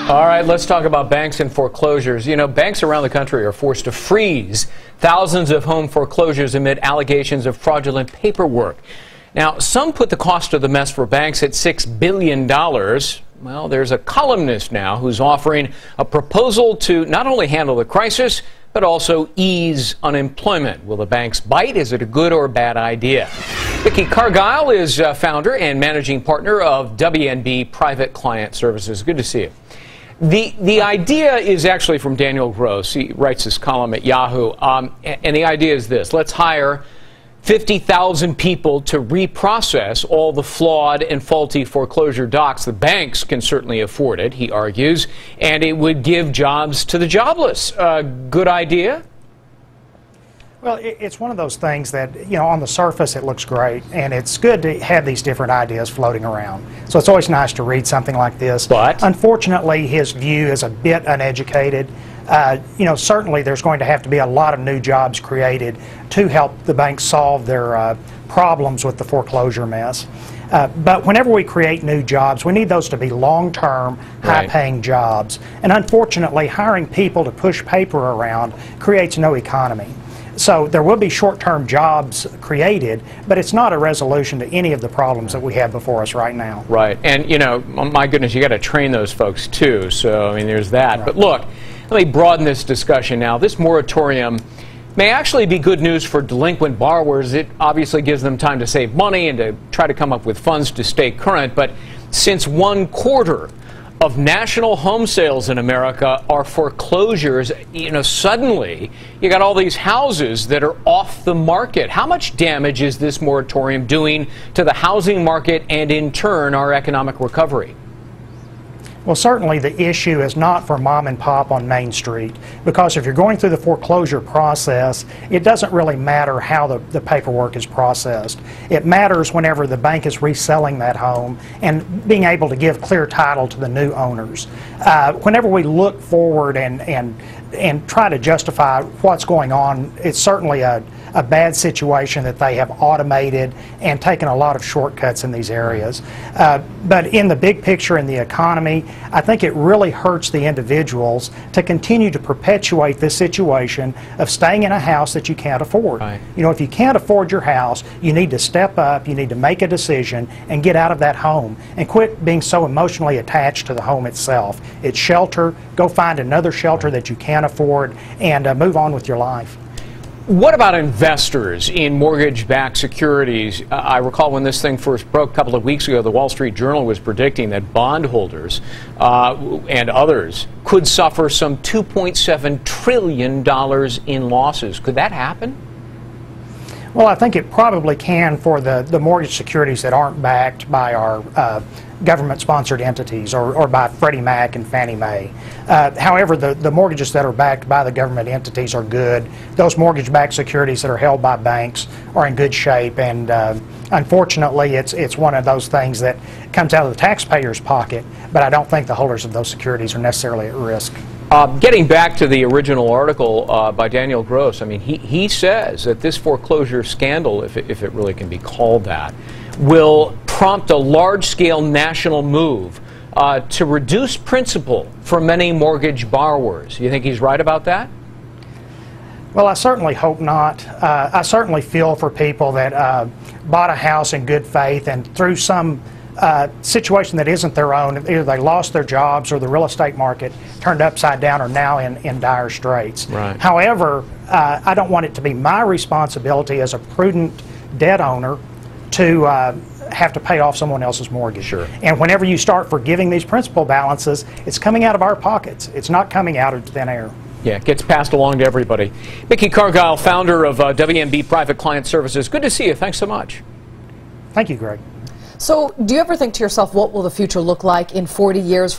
All right, let's talk about banks and foreclosures. You know, banks around the country are forced to freeze thousands of home foreclosures amid allegations of fraudulent paperwork. Now, some put the cost of the mess for banks at $6 billion. Well, there's a columnist now who's offering a proposal to not only handle the crisis, but also ease unemployment. Will the banks bite? Is it a good or bad idea? Cargile is founder and managing partner of WNB Private Client Services. Good to see you. The idea is actually from Daniel Gross. He writes this column at Yahoo. And the idea is this. Let's hire 50,000 people to reprocess all the flawed and faulty foreclosure docs. The banks can certainly afford it, he argues, and it would give jobs to the jobless. Good idea? Well, it's one of those things that, you know, on the surface it looks great, and it's good to have these different ideas floating around. So it's always nice to read something like this. But unfortunately, his view is a bit uneducated. You know, certainly there's going to have to be a lot of new jobs created to help the banks solve their problems with the foreclosure mess. But whenever we create new jobs, we need those to be long-term, high-paying jobs. And unfortunately, hiring people to push paper around creates no economy. So there will be short-term jobs created, but it's not a resolution to any of the problems that we have before us right now. Right. And, you know, my goodness, you got to train those folks too. So, I mean, there's that. Right. But look, let me broaden this discussion now. This moratorium may actually be good news for delinquent borrowers. It obviously gives them time to save money and to try to come up with funds to stay current. But since 1/4 of national home sales in America are foreclosures, you know, suddenly you got all these houses that are off the market. How much damage is this moratorium doing to the housing market and in turn our economic recovery? Well, certainly the issue is not for mom and pop on Main Street, because if you're going through the foreclosure process, it doesn't really matter how the paperwork is processed. It matters whenever the bank is reselling that home and being able to give clear title to the new owners. Whenever we look forward and try to justify what's going on, it's certainly a bad situation that they have automated and taken a lot of shortcuts in these areas. But in the big picture in the economy, I think it really hurts the individuals to continue to perpetuate this situation of staying in a house that you can't afford. Right. You know, if you can't afford your house, you need to step up, you need to make a decision and get out of that home and quit being so emotionally attached to the home itself. It's shelter. Go find another shelter that you can afford and move on with your life. What about investors in mortgage-backed securities? I recall when this thing first broke a couple of weeks ago, the Wall Street Journal was predicting that bondholders and others could suffer some $2.7 trillion in losses. Could that happen? Well, I think it probably can for the mortgage securities that aren't backed by our government-sponsored entities or by Freddie Mac and Fannie Mae. However, the mortgages that are backed by the government entities are good. Those mortgage-backed securities that are held by banks are in good shape, and unfortunately, it's one of those things that comes out of the taxpayer's pocket, but I don't think the holders of those securities are necessarily at risk. Getting back to the original article by Daniel Gross, I mean, he says that this foreclosure scandal, if it really can be called that, will prompt a large-scale national move to reduce principal for many mortgage borrowers. You think he's right about that? Well, I certainly hope not. I certainly feel for people that bought a house in good faith and through some situation that isn't their own, either they lost their jobs or the real estate market turned upside down, are now in dire straits. Right. However, I don't want it to be my responsibility as a prudent debt owner to have to pay off someone else's mortgage. Sure. And whenever you start forgiving these principal balances, it's coming out of our pockets. It's not coming out of thin air. Yeah, it gets passed along to everybody. Cargile, founder of WNB Private Client Services. Good to see you. Thanks so much. Thank you, Greg. So, do you ever think to yourself, what will the future look like in 40 years?